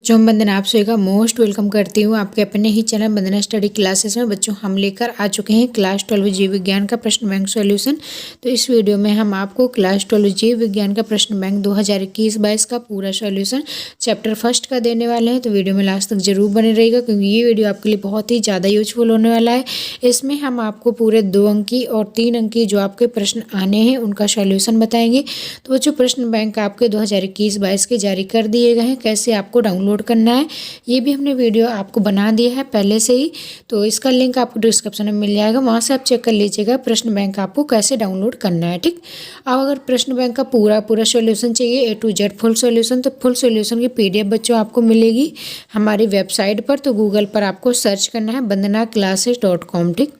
जो हम वंदना आप सभी का मोस्ट वेलकम करती हूँ आपके अपने ही चैनल वंदना स्टडी क्लासेस में। बच्चों हम लेकर आ चुके हैं क्लास 12 जीव विज्ञान का प्रश्न बैंक सॉल्यूशन। तो इस वीडियो में हम आपको क्लास 12 जीव विज्ञान का प्रश्न बैंक 2021-22 का पूरा सॉल्यूशन चैप्टर फर्स्ट का देने वाले हैं। तो वीडियो में लास्ट तक जरूर बने रहेगा क्योंकि ये वीडियो आपके लिए बहुत ही ज़्यादा यूजफुल होने वाला है। इसमें हम आपको पूरे 2 अंकी और 3 अंकी जो आपके प्रश्न आने हैं उनका सॉल्यूशन बताएंगे। तो बच्चों प्रश्न बैंक आपके 2021-22 के जारी कर दिए गए हैं। कैसे आपको डाउनलोड करना है ये भी हमने वीडियो आपको बना दिया है पहले से ही, तो इसका लिंक आपको डिस्क्रिप्शन में मिल जाएगा, वहां से आप चेक कर लीजिएगा प्रश्न बैंक आपको कैसे डाउनलोड करना है। ठीक, अब अगर प्रश्न बैंक का पूरा सॉल्यूशन चाहिए A to Z full solution, तो फुल सॉल्यूशन की PDF बच्चों आपको मिलेगी हमारी वेबसाइट पर। तो गूगल पर आपको सर्च करना है वंदनाclasses.com। ठीक,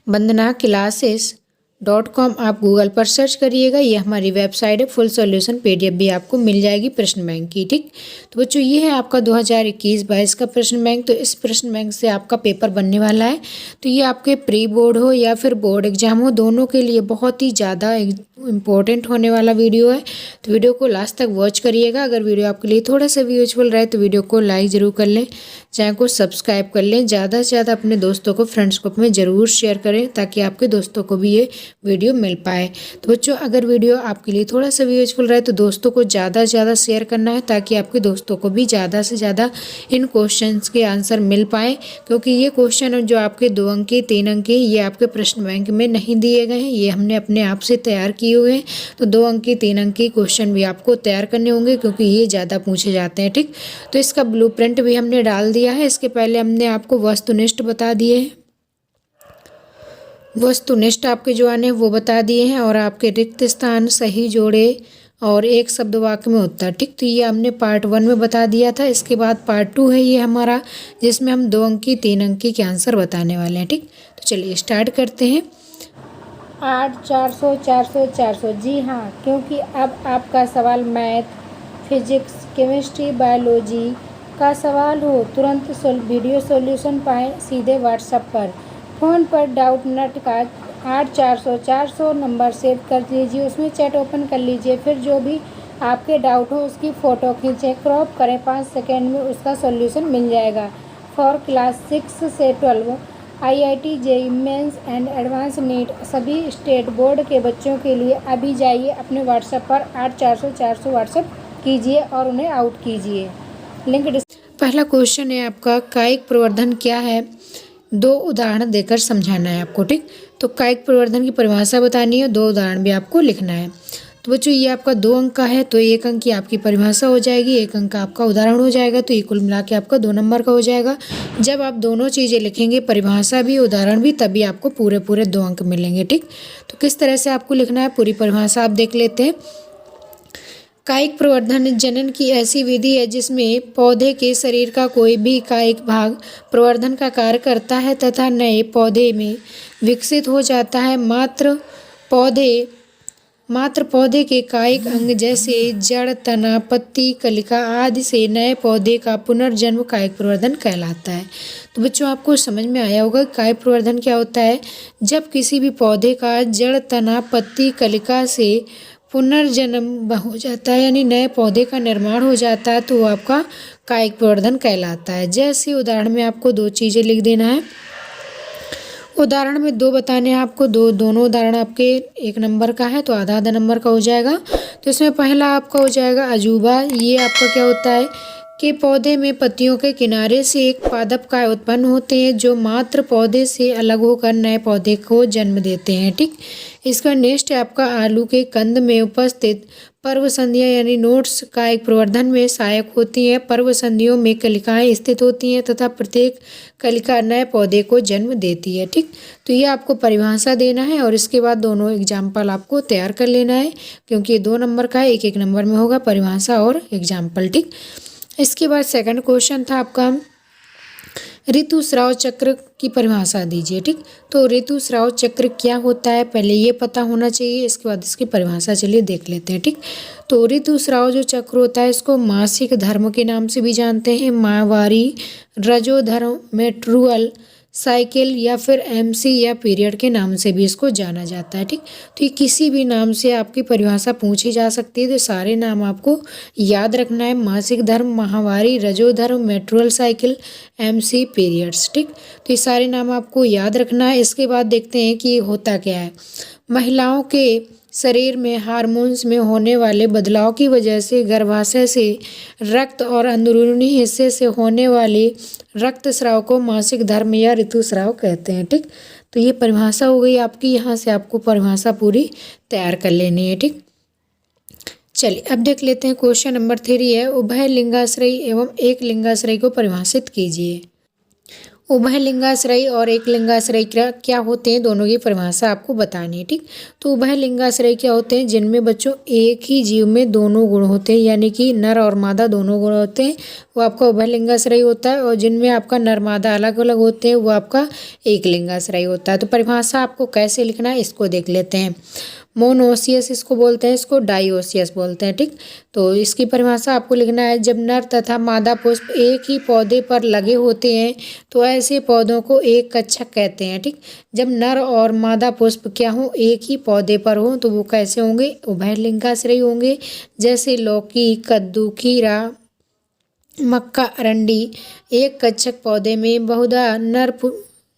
वंदनाclasses.com आप गूगल पर सर्च करिएगा, ये हमारी वेबसाइट है। फुल सॉल्यूशन PDF भी आपको मिल जाएगी प्रश्न बैंक की। ठीक, तो बच्चों ये है आपका 2021-22 का प्रश्न बैंक। तो इस प्रश्न बैंक से आपका पेपर बनने वाला है। तो ये आपके प्री बोर्ड हो या फिर बोर्ड एग्जाम हो, दोनों के लिए बहुत ही ज़्यादा इम्पोर्टेंट होने वाला वीडियो है। तो वीडियो को लास्ट तक वॉच करिएगा। अगर वीडियो आपके लिए थोड़ा सा भी यूजफुल रहे तो वीडियो को लाइक ज़रूर कर लें, चैनल को सब्सक्राइब कर लें, ज़्यादा से ज़्यादा अपने दोस्तों को फ्रेंड्स ग्रुप में ज़रूर शेयर करें ताकि आपके दोस्तों को भी ये वीडियो मिल पाए। तो बच्चों अगर वीडियो आपके लिए थोड़ा सा भी यूजफुल रहे तो दोस्तों को ज़्यादा से ज़्यादा शेयर करना है ताकि आपके दोस्तों को भी ज़्यादा से ज़्यादा इन क्वेश्चंस के आंसर मिल पाए, क्योंकि ये क्वेश्चन जो आपके 2 अंक 3 अंक ये आपके प्रश्न बैंक में नहीं दिए गए हैं, ये हमने अपने आप से तैयार किए हुए हैं। तो 2 अंक 3 अंक क्वेश्चन भी आपको तैयार करने होंगे क्योंकि ये ज़्यादा पूछे जाते हैं। ठीक, तो इसका ब्लूप्रिंट भी हमने डाल दिया है। इसके पहले हमने आपको वस्तुनिष्ठ बता दिए हैं, वस्तुनिष्ठ आपके जो आने वो बता दिए हैं, और आपके रिक्त स्थान सही जोड़े और एक शब्द वाक्य में उत्तर। ठीक, तो ये हमने पार्ट 1 में बता दिया था। इसके बाद पार्ट 2 है ये हमारा, जिसमें हम 2 अंक 3 अंक के आंसर बताने वाले हैं। ठीक, तो चलिए स्टार्ट करते हैं। 8 400 400 400। जी हाँ, क्योंकि अब आपका सवाल मैथ, फिजिक्स, केमिस्ट्री, बायोलॉजी का सवाल हो, तुरंत वीडियो सॉल्यूशन पाएँ सीधे व्हाट्सएप पर। फ़ोन पर डाउट नट का 8 400 400 नंबर सेव कर लीजिए, उसमें चैट ओपन कर लीजिए, फिर जो भी आपके डाउट हो उसकी फ़ोटो खींचें, क्रॉप करें, 5 सेकेंड में उसका सॉल्यूशन मिल जाएगा। फॉर क्लास 6 से 12 IIT JEE mains and advance NEET सभी स्टेट बोर्ड के बच्चों के लिए अभी जाइए अपने व्हाट्सएप पर 8 400 400 व्हाट्सएप कीजिए और उन्हें आउट कीजिए। लिंक पहला क्वेश्चन है आपका, कायिक प्रवर्धन क्या है? 2 उदाहरण देकर समझाना है आपको। ठीक, तो कायिक प्रवर्धन की परिभाषा बतानी है, 2 उदाहरण भी आपको लिखना है। तो बच्चों ये आपका 2 अंक का है, तो 1 अंक की आपकी परिभाषा हो जाएगी, 1 अंक का आपका उदाहरण हो जाएगा, तो ये कुल मिला के आपका 2 नंबर का हो जाएगा। जब आप दोनों चीज़ें लिखेंगे, परिभाषा भी उदाहरण भी, तभी आपको पूरे 2 अंक मिलेंगे। ठीक, तो किस तरह से आपको लिखना है पूरी परिभाषा आप देख लेते हैं। कायिक प्रवर्धन जनन की ऐसी विधि है जिसमें पौधे के शरीर का कोई भी कायिक भाग प्रवर्धन का कार्य करता है तथा नए पौधे में विकसित हो जाता है। मात्र पौधे के कायिक अंग जैसे जड़, तना, पत्ती, कलिका आदि से नए पौधे का पुनर्जन्म कायिक प्रवर्धन कहलाता है। तो बच्चों आपको समझ में आया होगा कायिक प्रवर्धन क्या होता है। जब किसी भी पौधे का जड़, तना, पत्ती, कलिका से पुनर्जन्म हो जाता है, यानी नए पौधे का निर्माण हो जाता है, तो वो आपका कायिक प्रवर्धन कहलाता है। जैसे उदाहरण में आपको 2 चीज़ें लिख देना है। उदाहरण में 2 बताने हैं आपको, दोनों उदाहरण आपके 1 नंबर का है, तो आधा नंबर का हो जाएगा। तो इसमें पहला आपका हो जाएगा अजूबा। ये आपका क्या होता है कि पौधे में पत्तियों के किनारे से एक पादप काय उत्पन्न होते हैं जो मात्र पौधे से अलग होकर नए पौधे को जन्म देते हैं। ठीक, इसका नेक्स्ट है आपका आलू के कंद में उपस्थित पर्वसंधियाँ यानी नोड्स कायिक प्रवर्धन में सहायक होती हैं। पर्वसंधियों में कलिकाएं स्थित होती हैं तथा प्रत्येक कलिका नए पौधे को जन्म देती है। ठीक, तो ये आपको परिभाषा देना है और इसके बाद दोनों एग्जाम्पल आपको तैयार कर लेना है, क्योंकि ये 2 नंबर का है, 1 नंबर में होगा परिभाषा और एग्जाम्पल। ठीक, इसके बाद सेकंड क्वेश्चन था आपका, ऋतुस्राव चक्र की परिभाषा दीजिए। ठीक, तो ऋतुस्राव चक्र क्या होता है पहले ये पता होना चाहिए, इसके बाद इसकी परिभाषा चलिए देख लेते हैं। ठीक, तो ऋतुस्राव जो चक्र होता है इसको मासिक धर्म के नाम से भी जानते हैं। माहवारी, रजोधर्म, मेट्रुअल साइकिल या फिर MC या पीरियड के नाम से भी इसको जाना जाता है। ठीक, तो ये किसी भी नाम से आपकी परिभाषा पूछी जा सकती है। तो सारे नाम आपको याद रखना है, मासिक धर्म, माहवारी, रजोधर्म, मेट्रोल साइकिल, MC, पीरियड्स। ठीक, तो ये सारे नाम आपको याद रखना है। इसके बाद देखते हैं कि ये होता क्या है। महिलाओं के शरीर में हार्मोन्स में होने वाले बदलाव की वजह से गर्भाशय से रक्त और अंदरूनी हिस्से से होने वाले रक्तस्राव को मासिक धर्म या ऋतुस्राव कहते हैं। ठीक, तो ये परिभाषा हो गई आपकी। यहाँ से आपको परिभाषा पूरी तैयार कर लेनी है। ठीक, चलिए अब देख लेते हैं क्वेश्चन नंबर 3 है, उभय लिंगाश्रयी एवं एक लिंगाश्रयी को परिभाषित कीजिए। उभय लिंगाश्रयी और एक लिंगाश्रयी क्या होते हैं, दोनों की परिभाषा आपको बतानी है। ठीक, तो उभय लिंगाश्रयी क्या होते हैं, जिनमें बच्चों एक ही जीव में दोनों गुण होते हैं, यानी कि नर और मादा दोनों गुण होते हैं, वो आपका उभय लिंगाश्रयी होता है। और जिनमें आपका नर मादा अलग अलग होते हैं वो आपका एक लिंगाश्रयी होता है। तो परिभाषा आपको कैसे लिखना है इसको देख लेते हैं। मोनोसियस इसको बोलते हैं, इसको डाइओसियस बोलते हैं। ठीक, तो इसकी परिभाषा आपको लिखना है, जब नर तथा मादा पुष्प एक ही पौधे पर लगे होते हैं तो ऐसे पौधों को एक कच्छक कहते हैं। ठीक, जब नर और मादा पुष्प क्या हो, एक ही पौधे पर हो तो वो कैसे होंगे, उभय लिंगाश्रयी होंगे। जैसे लौकी, कद्दू, खीरा, मक्का, अरंडी, एक कच्छक पौधे में बहुधा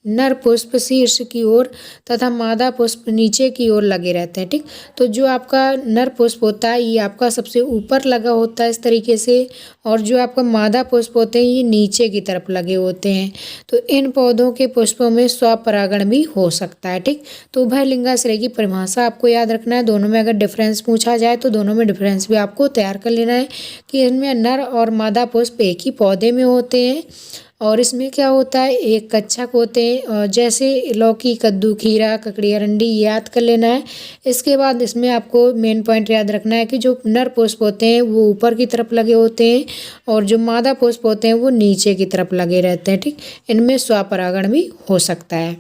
नर पुष्प शीर्ष की ओर तथा मादा पुष्प नीचे की ओर लगे रहते हैं। ठीक, तो जो आपका नर पुष्प होता है ये आपका सबसे ऊपर लगा होता है इस तरीके से, और जो आपका मादा पुष्प होते हैं ये नीचे की तरफ लगे होते हैं। तो इन पौधों के पुष्पों में स्वपरागण भी हो सकता है। ठीक, तो उभय लिंगाश्रय की परिभाषा आपको याद रखना है। दोनों में अगर डिफरेंस पूछा जाए तो दोनों में डिफरेंस भी आपको तैयार कर लेना है कि इनमें नर और मादा पुष्प एक ही पौधे में होते हैं और इसमें क्या होता है, एक कच्छक होते हैं। और जैसे लौकी, कद्दू, खीरा, ककड़ी, अरंडी याद कर लेना है। इसके बाद इसमें आपको मेन पॉइंट याद रखना है कि जो नर पुष्प होते हैं वो ऊपर की तरफ लगे होते हैं और जो मादा पुष्प होते हैं वो नीचे की तरफ लगे रहते हैं। ठीक, इनमें स्वपरागण भी हो सकता है।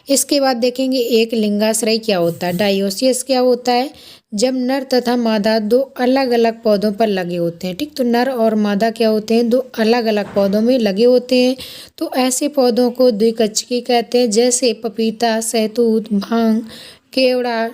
इसके बाद देखेंगे एक लिंगाश्रय क्या होता है। डाइओसियस क्या होता है, जब नर तथा मादा दो अलग अलग पौधों पर लगे होते हैं। ठीक, तो नर और मादा क्या होते हैं, दो अलग अलग पौधों में लगे होते हैं। तो ऐसे पौधों को द्विकच्छकी कहते हैं, जैसे पपीता, सहतूत, भांग, केवड़ा,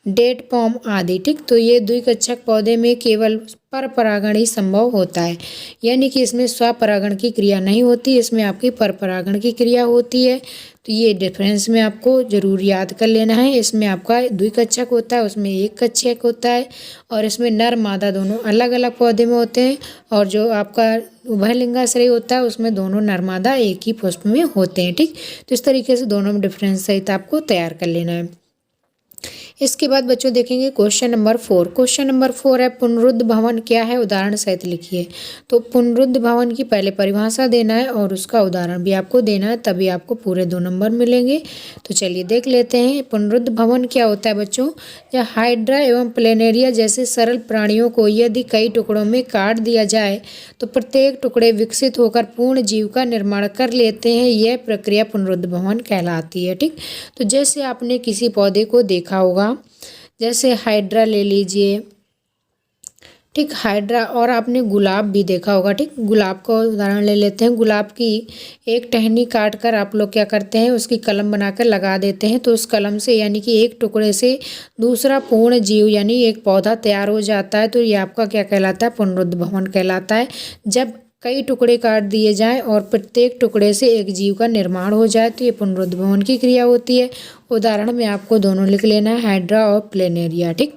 डेट पॉम आदि। ठीक, तो ये द्विकच्छक पौधे में केवल परपरागण ही संभव होता है, यानी कि इसमें स्वपरागण की क्रिया नहीं होती, इसमें आपकी परपरागण की क्रिया होती है। तो ये डिफरेंस में आपको जरूर याद कर लेना है। इसमें आपका द्विकच्छक होता है, उसमें एक कच्छक होता है और इसमें नर मादा दोनों अलग अलग पौधे में होते हैं। और जो आपका उभय लिंगाश्रय होता है उसमें दोनों नर मादा एक ही पुष्प में होते हैं। ठीक, तो इस तरीके से दोनों में डिफरेंस सहित आपको तैयार कर लेना है। इसके बाद बच्चों देखेंगे क्वेश्चन नंबर 4। क्वेश्चन नंबर 4 है, पुनरुद्ध भवन क्या है, उदाहरण सहित लिखिए। तो पुनरुद्ध भवन की पहले परिभाषा देना है और उसका उदाहरण भी आपको देना है, तभी आपको पूरे 2 नंबर मिलेंगे। तो चलिए देख लेते हैं पुनरुद्ध भवन क्या होता है बच्चों। या हाइड्रा एवं प्लेनेरिया जैसे सरल प्राणियों को यदि कई टुकड़ों में काट दिया जाए तो प्रत्येक टुकड़े विकसित होकर पूर्ण जीव का निर्माण कर लेते हैं, यह प्रक्रिया पुनरुद्ध भवन कहलाती है। ठीक, तो जैसे आपने किसी पौधे को देखा होगा, जैसे हाइड्रा ले लीजिए। ठीक, हाइड्रा, और आपने गुलाब भी देखा होगा। ठीक, गुलाब का उदाहरण ले लेते हैं। गुलाब की एक टहनी काट कर आप लोग क्या करते हैं, उसकी कलम बनाकर लगा देते हैं, तो उस कलम से यानी कि एक टुकड़े से दूसरा पूर्ण जीव यानी एक पौधा तैयार हो जाता है। तो ये आपका क्या कहलाता है, पुनरुद्ध भवन कहलाता है। जब कई टुकड़े काट दिए जाएं और प्रत्येक टुकड़े से एक जीव का निर्माण हो जाए तो ये पुनरुद्ध भवन की क्रिया होती है। उदाहरण में आपको दोनों लिख लेना है, हाइड्रा और प्लेनेरिया। ठीक,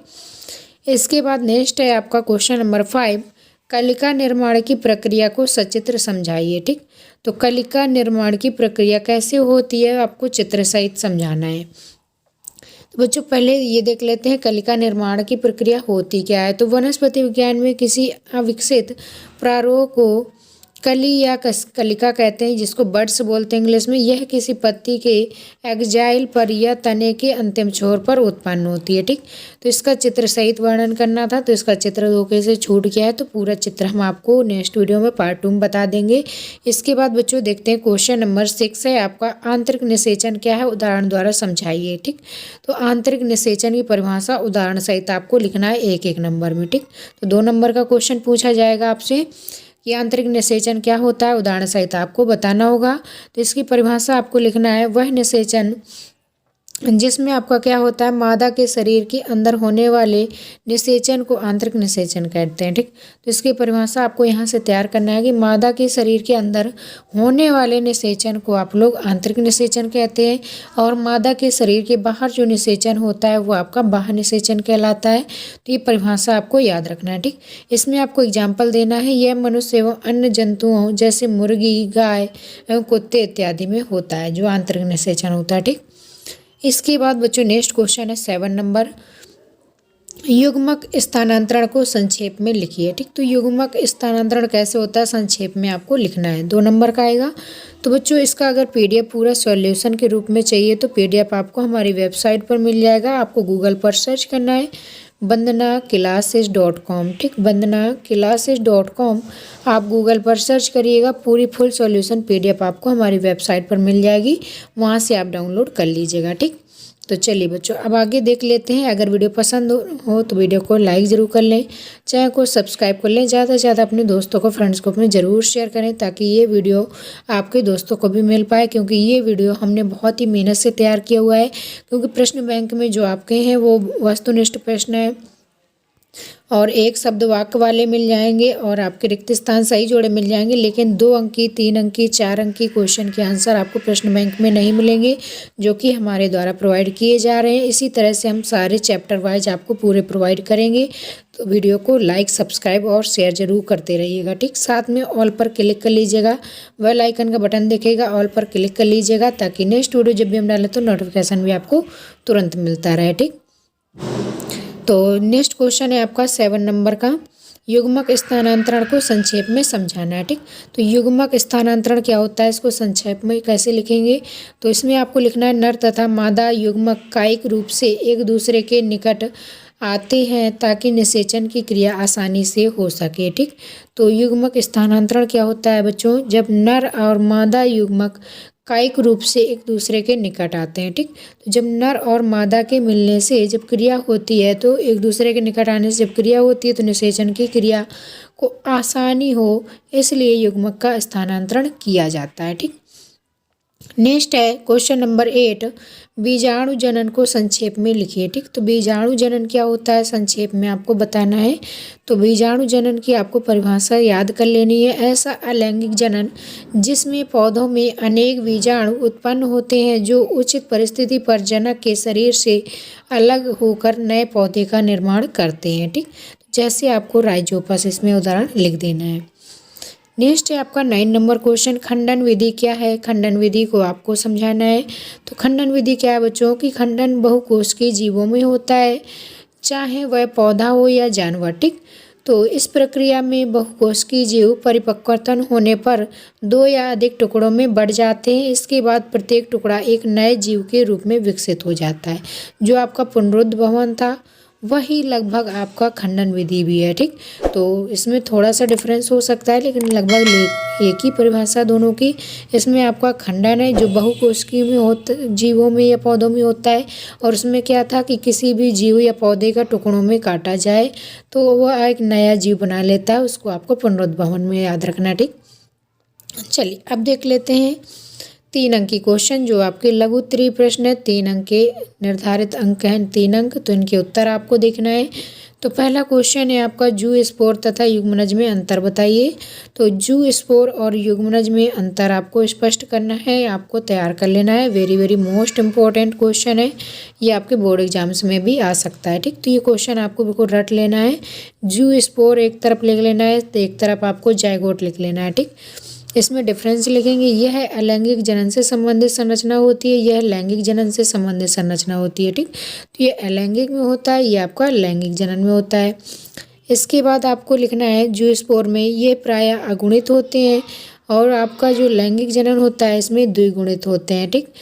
इसके बाद नेक्स्ट है आपका क्वेश्चन नंबर 5, कलिका निर्माण की प्रक्रिया को सचित्र समझाइए। ठीक, तो कलिका निर्माण की प्रक्रिया कैसे होती है आपको चित्र सहित समझाना है। तो बच्चों पहले ये देख लेते हैं कलिका निर्माण की प्रक्रिया होती क्या है। तो वनस्पति विज्ञान में किसी अविकसित प्रारूप को कली या कलिका कहते हैं, जिसको बड्स बोलते हैं इंग्लिश में। यह किसी पत्ती के एक्जाइल पर या तने के अंतिम छोर पर उत्पन्न होती है। ठीक, तो इसका चित्र सहित वर्णन करना था, तो इसका चित्र धोखे से छूट गया है, तो पूरा चित्र हम आपको नेक्स्ट वीडियो में पार्ट 2 में बता देंगे। इसके बाद बच्चों देखते हैं क्वेश्चन नंबर 6 है आपका, आंतरिक निषेचन क्या है, उदाहरण द्वारा समझाइए। ठीक, तो आंतरिक निषेचन की परिभाषा उदाहरण सहित आपको लिखना है 1-1 नंबर में। ठीक, तो 2 नंबर का क्वेश्चन पूछा जाएगा आपसे। कि आंतरिक निषेचन क्या होता है, उदाहरण सहित आपको बताना होगा। तो इसकी परिभाषा आपको लिखना है, वह निषेचन जिसमें आपका क्या होता है, मादा के शरीर के अंदर होने वाले निषेचन को आंतरिक निषेचन कहते हैं। ठीक, तो इसकी परिभाषा आपको यहाँ से तैयार करना है कि मादा के शरीर के अंदर होने वाले निषेचन को आप लोग आंतरिक निषेचन कहते हैं, और मादा के शरीर के बाहर जो निषेचन होता है वो आपका बाह्य निषेचन कहलाता है। तो ये परिभाषा आपको याद रखना है। ठीक, इसमें आपको एग्जाम्पल देना है, यह मनुष्य एवं अन्य जंतुओं जैसे मुर्गी, गाय एवं कुत्ते इत्यादि में होता है जो आंतरिक निषेचन होता है। ठीक, इसके बाद बच्चों नेक्स्ट क्वेश्चन है 7 नंबर, युग्मक स्थानांतरण को संक्षेप में लिखिए। ठीक, तो युग्मक स्थानांतरण कैसे होता है संक्षेप में आपको लिखना है, 2 नंबर का आएगा। तो बच्चों इसका अगर पीडीएफ पूरा सॉल्यूशन के रूप में चाहिए तो पीडीएफ आपको हमारी वेबसाइट पर मिल जाएगा। आपको गूगल पर सर्च करना है bandhanaclasses.com। ठीक, bandhanaclasses.com आप गूगल पर सर्च करिएगा, पूरी फुल सॉल्यूशन पीडीएफ आपको हमारी वेबसाइट पर मिल जाएगी, वहाँ से आप डाउनलोड कर लीजिएगा। ठीक, तो चलिए बच्चों अब आगे देख लेते हैं। अगर वीडियो पसंद हो तो वीडियो को लाइक ज़रूर कर लें, चैनल को सब्सक्राइब कर लें, ज़्यादा से ज़्यादा अपने दोस्तों को, फ्रेंड्स को अपने ज़रूर शेयर करें ताकि ये वीडियो आपके दोस्तों को भी मिल पाए, क्योंकि ये वीडियो हमने बहुत ही मेहनत से तैयार किया हुआ है। क्योंकि प्रश्न बैंक में जो आपके हैं वो वस्तुनिष्ठ प्रश्न है और एक शब्द वाक्य वाले मिल जाएंगे और आपके रिक्त स्थान सही जोड़े मिल जाएंगे, लेकिन 2 अंकी, 3 अंकी, 4 अंकी क्वेश्चन के आंसर आपको प्रश्न बैंक में नहीं मिलेंगे, जो कि हमारे द्वारा प्रोवाइड किए जा रहे हैं। इसी तरह से हम सारे चैप्टर वाइज आपको पूरे प्रोवाइड करेंगे। तो वीडियो को लाइक, सब्सक्राइब और शेयर जरूर करते रहिएगा। ठीक, साथ में ऑल पर क्लिक कर लीजिएगा, बेल आइकन का बटन दिखेगा, ऑल पर क्लिक कर लीजिएगा ताकि नेक्स्ट वीडियो जब भी हम डालें तो नोटिफिकेशन भी आपको तुरंत मिलता रहे। ठीक, तो नेक्स्ट क्वेश्चन है आपका 7 नंबर का, युग्मक स्थानांतरण को संक्षेप में समझाना है। ठीक, तो युग्मक स्थानांतरण क्या होता है, इसको संक्षेप में कैसे लिखेंगे, तो इसमें आपको लिखना है, नर तथा मादा युग्मक कायिक रूप से एक दूसरे के निकट आते हैं ताकि निषेचन की क्रिया आसानी से हो सके। ठीक, तो युग्मक स्थानांतरण क्या होता है बच्चों, जब नर और मादा युग्मक कायिक रूप से एक दूसरे के निकट आते हैं। ठीक, तो जब नर और मादा के मिलने से जब क्रिया होती है, तो एक दूसरे के निकट आने से जब क्रिया होती है तो निषेचन की क्रिया को आसानी हो, इसलिए युग्मक का स्थानांतरण किया जाता है। ठीक, नेक्स्ट है क्वेश्चन नंबर 8, बीजाणु जनन को संक्षेप में लिखिए। ठीक, तो बीजाणु जनन क्या होता है संक्षेप में आपको बताना है। तो बीजाणु जनन की आपको परिभाषा याद कर लेनी है, ऐसा अलैंगिक जनन जिसमें पौधों में अनेक बीजाणु उत्पन्न होते हैं जो उचित परिस्थिति पर जनक के शरीर से अलग होकर नए पौधे का निर्माण करते हैं। ठीक, जैसे आपको राइजोपस इसमें उदाहरण लिख देना है। नेक्स्ट है आपका 9 नंबर क्वेश्चन, खंडन विधि क्या है, खंडन विधि को आपको समझाना है। तो खंडन विधि क्या है बच्चों की, खंडन बहुकोशिकीय जीवों में होता है, चाहे वह पौधा हो या जानवर। ठीक, तो इस प्रक्रिया में बहुकोशिकीय जीव परिपक्वतन होने पर 2 या अधिक टुकड़ों में बढ़ जाते हैं। इसके बाद प्रत्येक टुकड़ा एक नए जीव के रूप में विकसित हो जाता है। जो आपका पुनरुद्ध भवन था वही लगभग आपका खंडन विधि भी है। ठीक, तो इसमें थोड़ा सा डिफरेंस हो सकता है लेकिन लगभग एक ही परिभाषा दोनों की। इसमें आपका खंडन है जो बहुकोशिकीय में होता, जीवों में या पौधों में होता है, और उसमें क्या था कि किसी भी जीव या पौधे का टुकड़ों में काटा जाए तो वह एक नया जीव बना लेता है, उसको आपको पुनरुद्ध भवन में याद रखना। ठीक, चलिए अब देख लेते हैं 3 अंकी क्वेश्चन जो आपके लघु उत्तरीय प्रश्न है। 3 अंक के निर्धारित अंक हैं, 3 अंक, तो इनके उत्तर आपको देखना है। तो पहला क्वेश्चन है आपका, जू स्पोर तथा युग्मनज में अंतर बताइए। तो जू स्पोर और युग्मनज में अंतर आपको स्पष्ट करना है, आपको तैयार कर लेना है। Very very most important question है, ये आपके बोर्ड एग्जाम्स में भी आ सकता है। ठीक, तो ये क्वेश्चन आपको बिल्कुल रट लेना है। जू स्पोर एक तरफ लिख लेना है, तो एक तरफ आपको जायगोट लिख लेना है। ठीक, इसमें डिफरेंस लिखेंगे, यह अलैंगिक जनन से संबंधित संरचना होती है, यह लैंगिक जनन से संबंधित संरचना होती है। ठीक, तो ये अलैंगिक में होता है, ये आपका लैंगिक जनन में होता है। इसके बाद आपको लिखना है जूस्पोर में ये प्रायः अगुणित होते हैं और आपका जो लैंगिक जनन होता है इसमें द्विगुणित होते हैं। ठीक,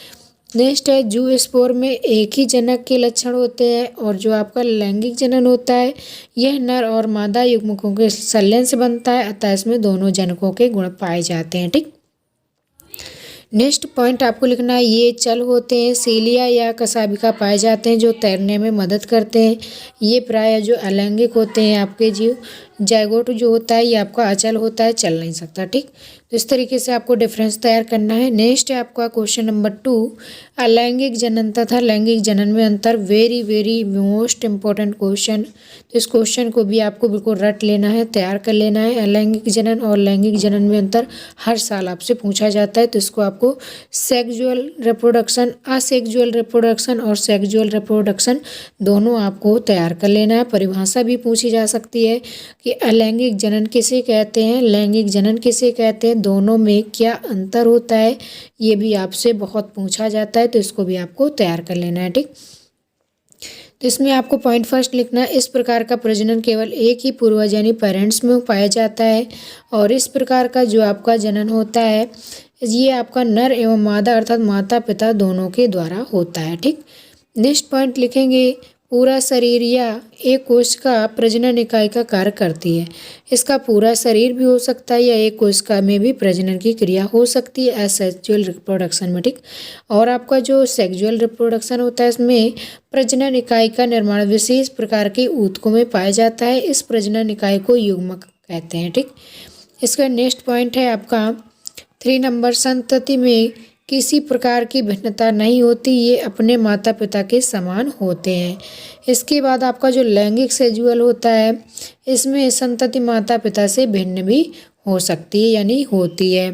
नेक्स्ट है जूस्पोर में एक ही जनक के लक्षण होते हैं और जो आपका लैंगिक जनन होता है यह नर और मादा युग्मकों के संलयन से बनता है, अतः इसमें दोनों जनकों के गुण पाए जाते हैं। ठीक, नेक्स्ट पॉइंट आपको लिखना है, ये चल होते हैं, सीलिया या कसाबिका पाए जाते हैं जो तैरने में मदद करते हैं। ये प्रायः जो अलैंगिक होते हैं आपके जीव, जाइगोट जो होता है ये आपका अचल होता है, चल नहीं सकता। ठीक, तो इस तरीके से आपको डिफरेंस तैयार करना है। नेक्स्ट है आपका क्वेश्चन नंबर 2, अलैंगिक जनन तथा लैंगिक जनन में अंतर। Very very most important question. तो इस क्वेश्चन को भी आपको बिल्कुल रट लेना है, तैयार कर लेना है। अलैंगिक जनन और लैंगिक जनन में अंतर हर साल आपसे पूछा जाता है, तो इसको आपको सेक्सुअल रिप्रोडक्शन, असेक्सुअल रिप्रोडक्शन और सेक्सुअल रिप्रोडक्शन दोनों आपको तैयार कर लेना है। परिभाषा भी पूछी जा सकती है कि अलैंगिक जनन किसे कहते हैं, लैंगिक जनन किसे कहते हैं, दोनों में क्या अंतर होता है, ये भी आपसे बहुत पूछा जाता है, तो इसको भी आपको तैयार कर लेना है। ठीक, तो इसमें आपको पॉइंट फर्स्ट लिखना है, इस प्रकार का प्रजनन केवल एक ही पूर्वज यानी पेरेंट्स में पाया जाता है और इस प्रकार का जो आपका जनन होता है ये आपका नर एवं मादा अर्थात माता पिता दोनों के द्वारा होता है। ठीक, नेक्स्ट पॉइंट लिखेंगे, पूरा शरीर या एक कोशिका प्रजनन इकाई का कार्य करती है। इसका पूरा शरीर भी हो सकता है या एक कोशिका में भी प्रजनन की क्रिया हो सकती है एसेक्सुअल रिप्रोडक्शन में। ठीक, और आपका जो सेक्सुअल रिप्रोडक्शन होता है इसमें प्रजनन इकाई का निर्माण विशेष प्रकार के ऊतकों में पाया जाता है, इस प्रजनन इकाई को युग्मक कहते हैं। ठीक, इसका नेक्स्ट पॉइंट है आपका 3 नंबर, संतति में किसी प्रकार की भिन्नता नहीं होती, ये अपने माता पिता के समान होते हैं। इसके बाद आपका जो लैंगिक सेक्सुअल होता है इसमें संतति माता पिता से भिन्न भी हो सकती है यानी होती है।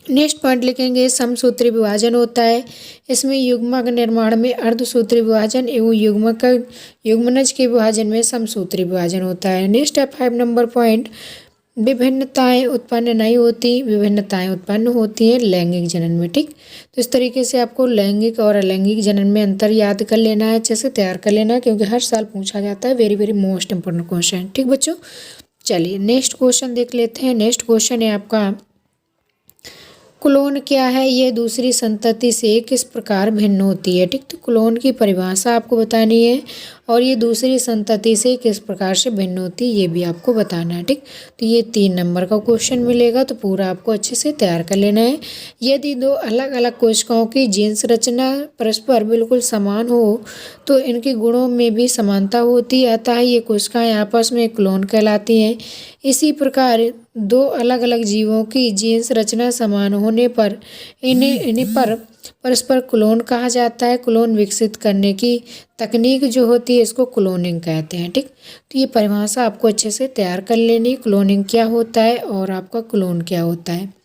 नेक्स्ट पॉइंट लिखेंगे, समसूत्री विभाजन होता है, इसमें युग्मक निर्माण में अर्धसूत्री विभाजन एवं युग्मनज के विभाजन में समसूत्री विभाजन होता है। नेक्स्ट है 5 नंबर पॉइंट, विभिन्नताएं उत्पन्न नहीं होती, विभिन्नताएं उत्पन्न होती हैं लैंगिक जनन में। ठीक, तो इस तरीके से आपको लैंगिक और अलैंगिक जनन में अंतर याद कर लेना है, अच्छे से तैयार कर लेना है क्योंकि हर साल पूछा जाता है। Very very most important question. ठीक बच्चों, चलिए नेक्स्ट क्वेश्चन देख लेते हैं। नेक्स्ट क्वेश्चन है आपका, क्लोन क्या है, ये दूसरी संतति से किस प्रकार भिन्न होती है। ठीक, तो क्लोन की परिभाषा आपको बतानी है और ये दूसरी संतति से किस प्रकार से भिन्न होती है ये भी आपको बताना है। ठीक, तो ये 3 नंबर का क्वेश्चन मिलेगा, तो पूरा आपको अच्छे से तैयार कर लेना है। यदि 2 अलग अलग कोशिकाओं की जीन्स रचना परस्पर बिल्कुल समान हो तो इनके गुणों में भी समानता होती है, अतः ये कोशिकाएं आपस में क्लोन कहलाती हैं। इसी प्रकार 2 अलग अलग जीवों की जीन्स रचना समान होने पर इन्हें पर परस्पर क्लोन कहा जाता है। क्लोन विकसित करने की तकनीक जो होती है इसको क्लोनिंग कहते हैं। ठीक, तो ये परिभाषा आपको अच्छे से तैयार कर लेनी, क्लोनिंग क्या होता है और आपका क्लोन क्या होता है।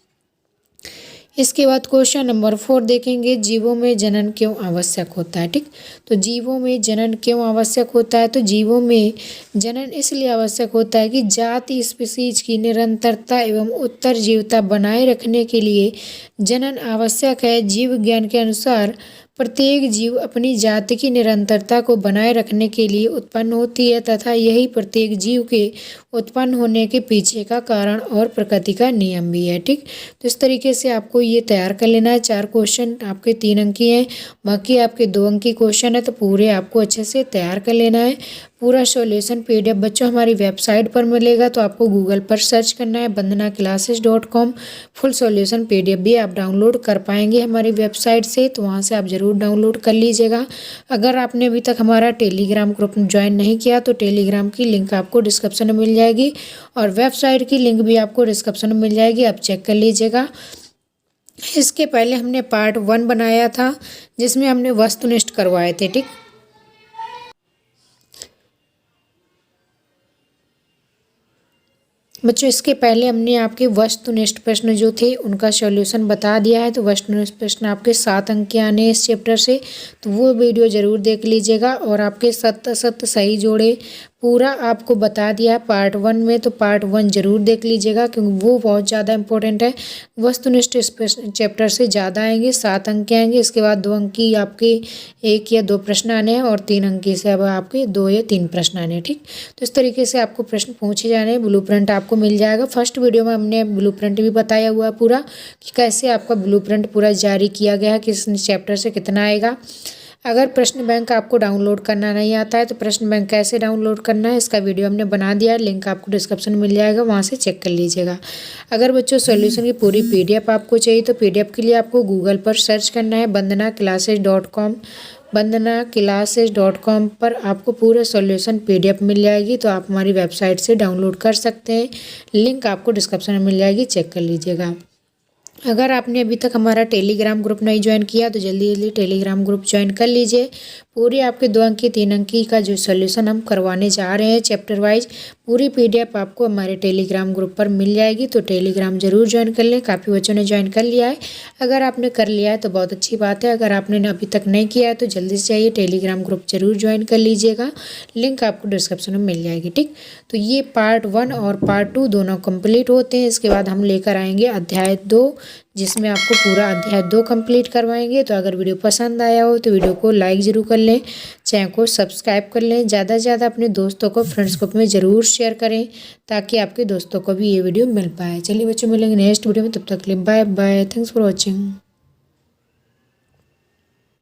इसके बाद क्वेश्चन नंबर 4 देखेंगे, जीवों में जनन क्यों आवश्यक होता है। ठीक, तो जीवों में जनन क्यों आवश्यक होता है, तो जीवों में जनन इसलिए आवश्यक होता है कि जाति स्पीसीज की निरंतरता एवं उत्तरजीविता बनाए रखने के लिए जनन आवश्यक है। जीव विज्ञान के अनुसार प्रत्येक जीव अपनी जाति की निरंतरता को बनाए रखने के लिए उत्पन्न होती है तथा यही प्रत्येक जीव के उत्पन्न होने के पीछे का कारण और प्रकृति का नियम भी है। ठीक, तो इस तरीके से आपको ये तैयार कर लेना है। 4 क्वेश्चन आपके 3 अंक की हैं, बाकी आपके 2 अंक की क्वेश्चन है, तो पूरे आपको अच्छे से तैयार कर लेना है। पूरा सॉल्यूशन PDF बच्चों हमारी वेबसाइट पर मिलेगा, तो आपको गूगल पर सर्च करना है bandanaclasses.com। फुल सॉल्यूशन PDF भी आप डाउनलोड कर पाएंगे हमारी वेबसाइट से, तो वहाँ से आप ज़रूर डाउनलोड कर लीजिएगा। अगर आपने अभी तक हमारा टेलीग्राम ग्रुप ज्वाइन नहीं किया तो टेलीग्राम की लिंक आपको डिस्क्रिप्शन में मिल जाएगी और वेबसाइट की लिंक भी आपको डिस्क्रिप्शन में मिल जाएगी, आप चेक कर लीजिएगा। इसके पहले हमने पार्ट 1 बनाया था जिसमें हमने वस्तुनिष्ठ करवाए थे। ठीक, बच्चों इसके पहले हमने आपके वस्तुनिष्ठ प्रश्न जो थे उनका सॉल्यूशन बता दिया है, तो वस्तुनिष्ठ प्रश्न आपके 7 अंक के आने इस चैप्टर से, तो वो वीडियो ज़रूर देख लीजिएगा। और आपके 7 सही जोड़े पूरा आपको बता दिया पार्ट 1 में, तो पार्ट 1 ज़रूर देख लीजिएगा क्योंकि वो बहुत ज़्यादा इंपॉर्टेंट है। वस्तुनिष्ठ इस चैप्टर से ज़्यादा आएंगे, 7 अंक के आएंगे। इसके बाद 2 अंक की आपके 1 या 2 प्रश्न आने हैं और 3 अंक की से अब आपके 2 या 3 प्रश्न आने हैं। ठीक, तो इस तरीके से आपको प्रश्न पूछे जाने हैं। ब्लूप्रिंट आपको मिल जाएगा। फर्स्ट वीडियो में हमने ब्लूप्रिंट भी बताया हुआ है पूरा कि कैसे आपका ब्लूप्रिंट पूरा जारी किया गया है, किस चैप्टर से कितना आएगा। अगर प्रश्न बैंक आपको डाउनलोड करना नहीं आता है तो प्रश्न बैंक कैसे डाउनलोड करना है इसका वीडियो हमने बना दिया है, लिंक आपको डिस्क्रिप्शन में मिल जाएगा, वहाँ से चेक कर लीजिएगा। अगर बच्चों सॉल्यूशन की पूरी PDF आपको चाहिए तो PDF के लिए आपको गूगल पर सर्च करना है bandanaclasses.com। vandanaclasses.com पर आपको पूरा सॉल्यूशन PDF मिल जाएगी, तो आप हमारी वेबसाइट से डाउनलोड कर सकते हैं। लिंक आपको डिस्क्रिप्शन में मिल जाएगी, चेक कर लीजिएगा। अगर आपने अभी तक हमारा टेलीग्राम ग्रुप नहीं ज्वाइन किया तो जल्दी जल्दी टेलीग्राम ग्रुप ज्वाइन कर लीजिए। पूरी आपके 2 अंक की 3 अंकी का जो सोल्यूशन हम करवाने जा रहे हैं चैप्टर वाइज, पूरी PDF आपको हमारे टेलीग्राम ग्रुप पर मिल जाएगी, तो टेलीग्राम ज़रूर ज्वाइन कर लें। काफ़ी बच्चों ने ज्वाइन कर लिया है। अगर आपने कर लिया है तो बहुत अच्छी बात है। अगर आपने अभी तक नहीं किया है तो जल्दी से जाइए टेलीग्राम ग्रुप ज़रूर ज्वाइन कर लीजिएगा। लिंक आपको डिस्क्रिप्शन में मिल जाएगी, ठीक। तो ये पार्ट 1 और पार्ट 2 दोनों कंप्लीट होते हैं। इसके बाद हम लेकर आएंगे अध्याय 2, जिसमें आपको पूरा अध्याय 2 कंप्लीट करवाएंगे। तो अगर वीडियो पसंद आया हो तो वीडियो को लाइक ज़रूर कर लें, चैनल को सब्सक्राइब कर लें, ज़्यादा से ज़्यादा अपने दोस्तों को फ्रेंड्स ग्रुप में ज़रूर शेयर करें ताकि आपके दोस्तों को भी ये वीडियो मिल पाए। चलिए बच्चों, मिलेंगे नेक्स्ट वीडियो में, तब तक के लिए bye bye. Thanks for watching.